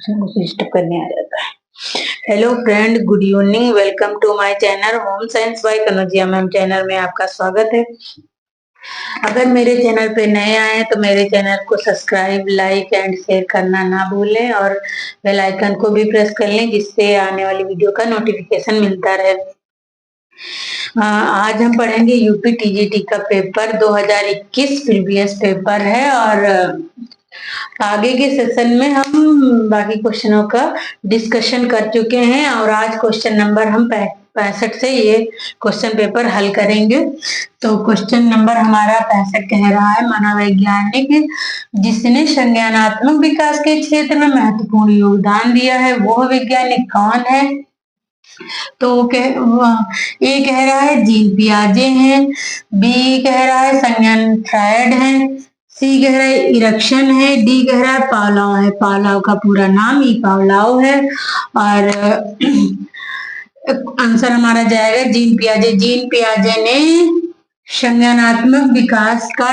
Disturb करने आ जाता है। Hello friend, good evening. Welcome to my channel home science by Kanaujia ma'am. Channel में आपका स्वागत है। अगर मेरे चैनल पे नए आए तो मेरे चैनल को सब्सक्राइब, लाइक एंड शेयर करना ना भूलें और बेल आइकन को भी प्रेस कर लें, जिससे आने वाली वीडियो का नोटिफिकेशन मिलता रहे। आज हम पढ़ेंगे यूपी टीजीटी का पेपर 2021 प्रीवियस पेपर है, और आगे के सेशन में हम बाकी क्वेश्चनों का डिस्कशन कर चुके हैं, और आज क्वेश्चन नंबर हम 65 से ये क्वेश्चन पेपर हल करेंगे। तो क्वेश्चन नंबर हमारा 65 कह रहा है, मनोवैज्ञानिक जिसने संज्ञानात्मक विकास के क्षेत्र में महत्वपूर्ण योगदान दिया है वह वैज्ञानिक कौन है? तो ए कह रहा है जीन पियाजे हैं, बी कह रहा है संज्ञान फ्रायड है, सी कह रहा है इरक्शन है, डी कह रहा है पावलोव है। पावलोव का पूरा नाम ई पावलोव है, और आंसर हमारा जाएगा जीन पियाजे। जीन पियाजे ने संज्ञानात्मक विकास का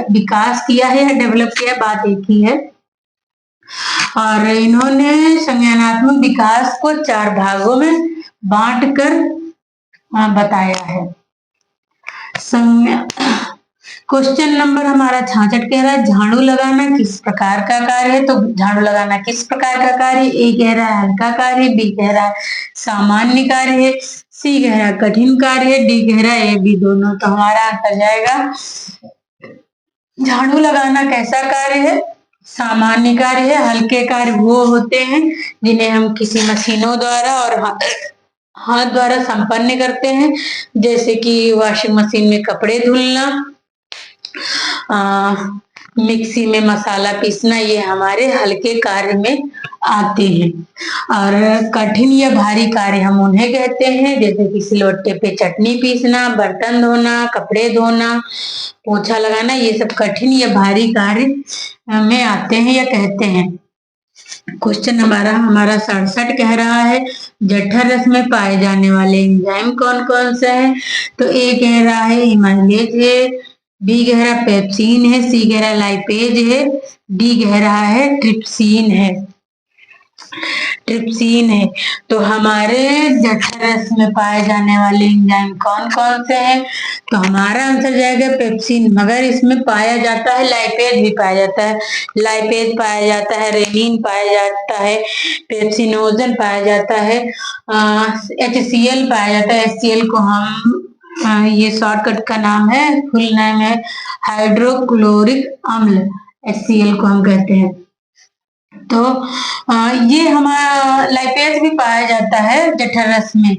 विकास किया है या डेवलप किया, बात एक ही है। और इन्होंने संज्ञानात्मक विकास को 4 भागों में बांटकर बताया है। क्वेश्चन नंबर हमारा 66 कह रहा है झाड़ू लगाना किस प्रकार का कार्य है? तो झाड़ू लगाना किस प्रकार का कार्य? ए कह रहा है हल्का कार्य, बी कह रहा है सामान्य कार्य है, सी कह रहा है कठिन कार्य है, डी कह रहा है ए बी दोनों। तो हमारा आंसर जाएगा झाड़ू लगाना कैसा कार्य है? सामान्य कार्य है। हल्के कार्य वो होते हैं जिन्हें हम किसी मशीनों द्वारा और हाथ द्वारा संपन्न करते हैं, जैसे कि वॉशिंग मशीन में कपड़े धुलना, मिक्सी में मसाला पीसना, ये हमारे हल्के कार्य में आते हैं। और कठिन या भारी कार्य हम उन्हें कहते हैं, जैसे कि सिलवट्टे पे चटनी पीसना, बर्तन धोना, कपड़े धोना, पोछा लगाना, ये सब कठिन या भारी कार्य में आते हैं या कहते हैं। क्वेश्चन नंबर हमारा 67 कह रहा है जठर रस में पाए जाने वाले एंजाइम कौन कौन से हैं? तो ए कह रहा है इमाइलेज है, बी कह रहा है पेप्सिन है, सी कह रहा है लाइपेज है, डी कह रहा है ट्रिप्सिन है। ट्रिप्सिन है। तो हमारे जठर रस में पाए जाने वाले एंजाइम कौन कौन से हैं? तो हमारा आंसर जाएगा पेप्सिन, मगर इसमें पाया जाता है लाइपेज भी पाया जाता है। लाइपेज पाया जाता है, रेनिन पाया जाता है, पेप्सिनोजन पाया जाता है, HCl पाया जाता है। HCl को हम ये शॉर्टकट का नाम है, फुल नेम है हाइड्रोक्लोरिक अम्ल, HCl को हम कहते हैं। तो ये हमारा लाइपेज भी पाया जाता है जठर रस में,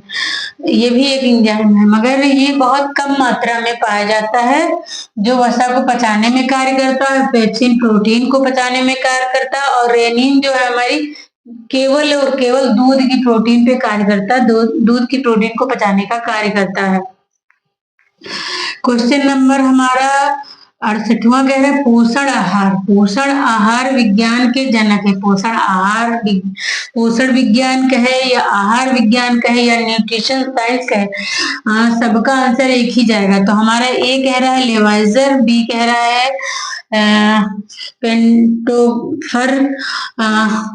ये भी एक एंजाइम है, मगर ये बहुत कम मात्रा में पाया जाता है, जो वसा को पचाने में कार्य करता है। पेप्सिन प्रोटीन को पचाने में कार्य करता है, और रेनिन जो है हमारी केवल और केवल दूध की प्रोटीन पे कार्य करता है, दूध की प्रोटीन को पचाने का कार्य करता है। क्वेश्चन नंबर हमारा 68वां कह रहा है पोषण आहार। पोषण आहार विज्ञान के जनक है। पोषण विज्ञान कहे या आहार विज्ञान कहे या न्यूट्रिशन साइंस कहे, सबका आंसर एक ही जाएगा। तो हमारा ए कह रहा है लेवाइजर, बी कह रहा है पेंटोफर,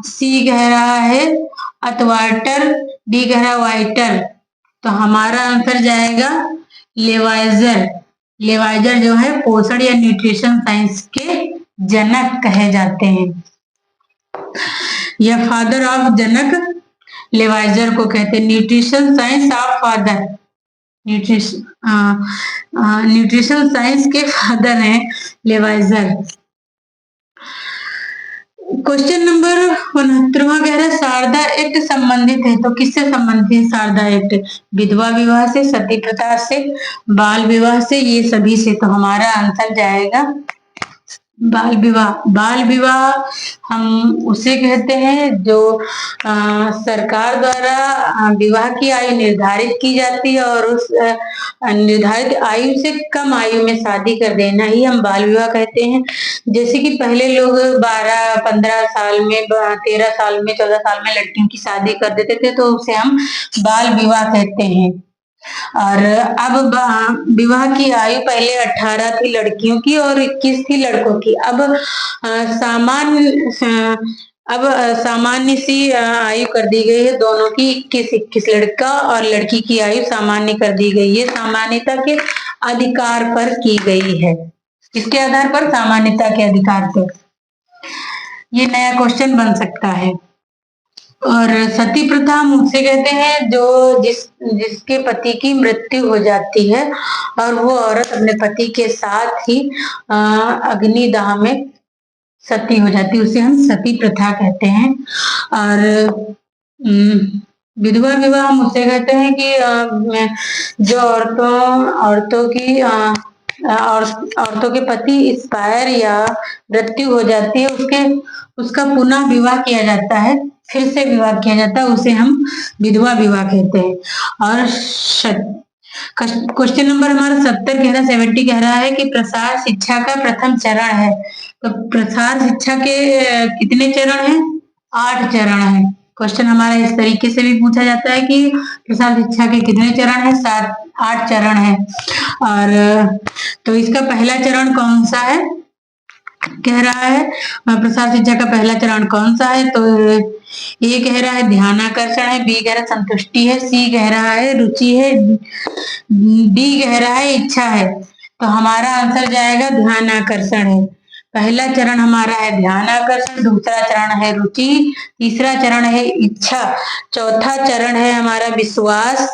सी कह रहा है अतवाटर, डी कह रहा है वाइटर। तो हमारा आंसर जाएगा लेवाइजर। लेवाइजर जो है पोषण या न्यूट्रिशन साइंस के जनक कहे जाते हैं, या फादर ऑफ जनक लेवाइजर को कहते हैं। Nutrition science of father, nutrition science के फादर हैं लेवाइजर। क्वेश्चन नंबर 69वां कह रहा है शारदा एक्ट संबंधित है। तो किससे संबंधित है शारदा एक्ट? विधवा विवाह से, सती प्रथा से, बाल विवाह से, ये सभी से। तो हमारा आंसर जाएगा बाल विवाह। बाल विवाह हम उसे कहते हैं जो सरकार द्वारा विवाह की आयु निर्धारित की जाती है, और उस निर्धारित आयु से कम आयु में शादी कर देना ही हम बाल विवाह कहते हैं। जैसे कि पहले लोग 12-15 साल में, 13 साल में, 14 साल में लड़कियों की शादी कर देते थे, तो उसे हम बाल विवाह कहते हैं। और अब विवाह की आयु पहले 18 थी लड़कियों की और 21 थी लड़कों की। सामान्य सी आयु कर दी गई है दोनों की, 21 लड़का और लड़की की आयु सामान्य कर दी गई है, सामान्यता के अधिकार पर की गई है। किसके आधार पर? सामान्यता के अधिकार पर। ये नया क्वेश्चन बन सकता है। और सती प्रथा हम उसे कहते हैं जो जिसके पति की मृत्यु हो जाती है और वो औरत अपने पति के साथ ही अग्निदाह में सती हो जाती है, उसे हम सती प्रथा कहते हैं। और विधवा विवाह हम उसे कहते हैं कि जो औरतों के पति एक्सपायर या मृत्यु हो जाती है, उसका पुनः विवाह किया जाता है, फिर से विवाह किया जाता है, उसे हम विधवा विवाह कहते हैं। और क्वेश्चन नंबर हमारा 70 कह रहा है, 70 कह रहा है कि प्रसार शिक्षा का प्रथम चरण है। तो प्रसार शिक्षा के कितने चरण हैं? 8 चरण हैं। क्वेश्चन हमारा इस तरीके से भी पूछा जाता है कि प्रसार शिक्षा के कितने चरण हैं? 8 चरण हैं। और तो इसका पहला चरण कौन सा है? कह रहा है प्रसार शिक्षा का पहला चरण कौन सा है? तो ए कह रहा है ध्यानाकर्षण है, बी कह रहा है संतुष्टि है, सी कह रहा है रुचि है, डी कह रहा है इच्छा है। तो हमारा आंसर जाएगा ध्यानाकर्षण है। पहला चरण हमारा है ध्यानाकर्षण, दूसरा चरण है रुचि, तीसरा चरण है इच्छा, चौथा चरण है हमारा विश्वास,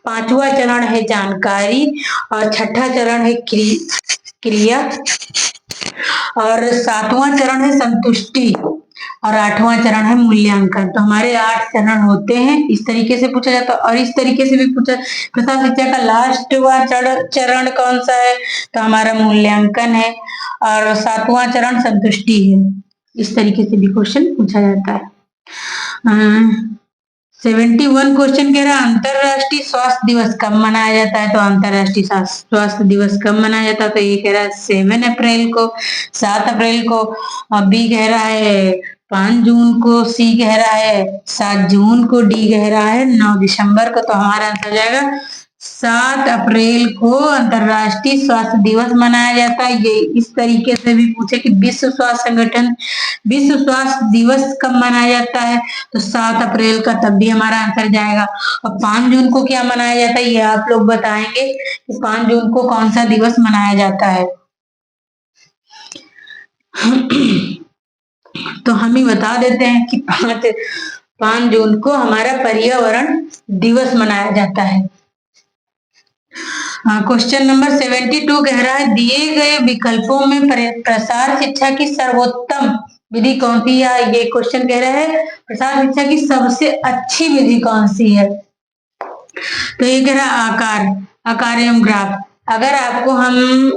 पांचवा चरण है जानकारी और छठा चरण है क्रिया और सातवां चरण है संतुष्टि और आठवां चरण है मूल्यांकन। तो हमारे 8 चरण होते हैं। इस तरीके से पूछा जाता है। और इस तरीके से भी पूछा, प्रसार शिक्षा का लास्टवा चरण कौन सा है? तो हमारा मूल्यांकन है और 7वां चरण संतुष्टि है। इस तरीके से भी क्वेश्चन पूछा जाता है। 71 क्वेश्चन कह रहा है अंतरराष्ट्रीय स्वास्थ्य दिवस कब मनाया जाता है? तो अंतरराष्ट्रीय स्वास्थ्य दिवस कब मनाया जाता है? तो ये कह रहा है 7 अप्रैल को, 7 अप्रैल को, बी कह रहा है 5 जून को, सी कह रहा है 7 जून को, डी कह रहा है 9 दिसंबर को। तो हमारा आंसर जाएगा 7 अप्रैल को अंतरराष्ट्रीय स्वास्थ्य दिवस मनाया जाता है। ये इस तरीके से भी पूछे कि विश्व स्वास्थ्य दिवस कब मनाया जाता है? तो 7 अप्रैल का, तब भी हमारा आंसर जाएगा। और 5 जून को क्या मनाया जाता है ये आप लोग बताएंगे कि 5 जून को कौन सा दिवस मनाया जाता है। तो हम ही बता देते हैं कि 5 जून को हमारा पर्यावरण दिवस मनाया जाता है। क्वेश्चन नंबर 72 कह रहा है दिए गए विकल्पों में प्रसार शिक्षा की सर्वोत्तम विधि कौन सी है? ये क्वेश्चन कह रहा है प्रसार शिक्षा की सबसे अच्छी विधि कौन सी है? तो ये कह रहा है आकार एवं ग्राफ। अगर आपको हम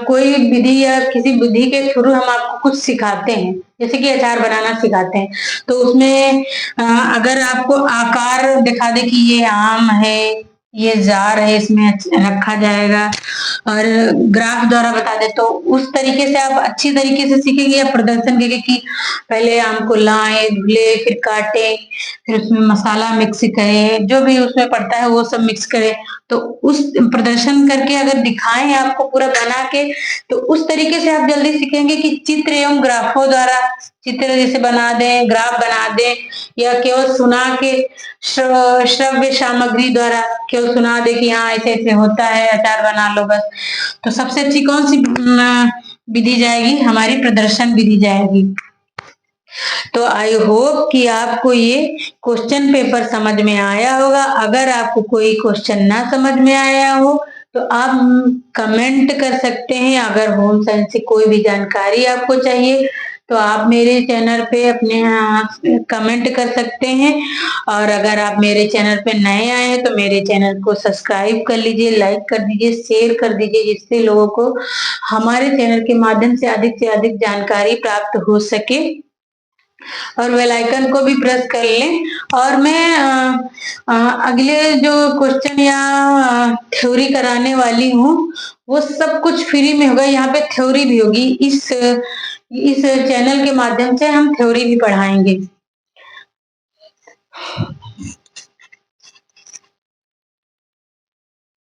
कोई विधि या किसी विधि के थ्रू हम आपको कुछ सिखाते हैं, जैसे कि अचार बनाना सिखाते हैं, तो उसमें अगर आपको आकार दिखा दे कि ये आम है, ये जार है, इसमें रखा जाएगा, और ग्राफ द्वारा बता दे, तो उस तरीके से आप अच्छी तरीके से सीखेंगे या प्रदर्शन करेंगे कि पहले आम को लाएं, धुले, फिर काटे, फिर उसमें मसाला मिक्स करें, जो भी उसमें पड़ता है वो सब मिक्स करें। तो उस प्रदर्शन करके अगर दिखाएं आपको पूरा बना के, तो उस तरीके से आप जल्दी सीखेंगे कि चित्र एवं ग्राफों द्वारा, चित्र जैसे बना दें, ग्राफ बना दें, या केवल सुना के श्रव्य सामग्री द्वारा केवल सुना दे कि हाँ ऐसे ऐसे होता है, अचार बना लो बस। तो सबसे अच्छी कौन सी विधि जाएगी? हमारी प्रदर्शन विधि जाएगी। तो आई होप कि आपको ये क्वेश्चन पेपर समझ में आया होगा। अगर आपको कोई क्वेश्चन ना समझ में आया हो तो आप कमेंट कर सकते हैं। अगर होम साइंस से कोई भी जानकारी आपको चाहिए तो आप मेरे चैनल पे अपने कमेंट कर सकते हैं। और अगर आप मेरे चैनल पे नए आए हैं तो मेरे चैनल को सब्सक्राइब कर लीजिए, लाइक कर दीजिए, शेयर कर दीजिए, जिससे लोगों को हमारे चैनल के माध्यम से अधिक जानकारी प्राप्त हो सके। और बेल आइकन को भी प्रेस कर लें। और मैं अगले जो क्वेश्चन या थ्योरी कराने वाली हूँ वो सब कुछ फ्री में होगा। यहाँ पे थ्योरी भी होगी। इस चैनल के माध्यम से हम थ्योरी भी पढ़ाएंगे।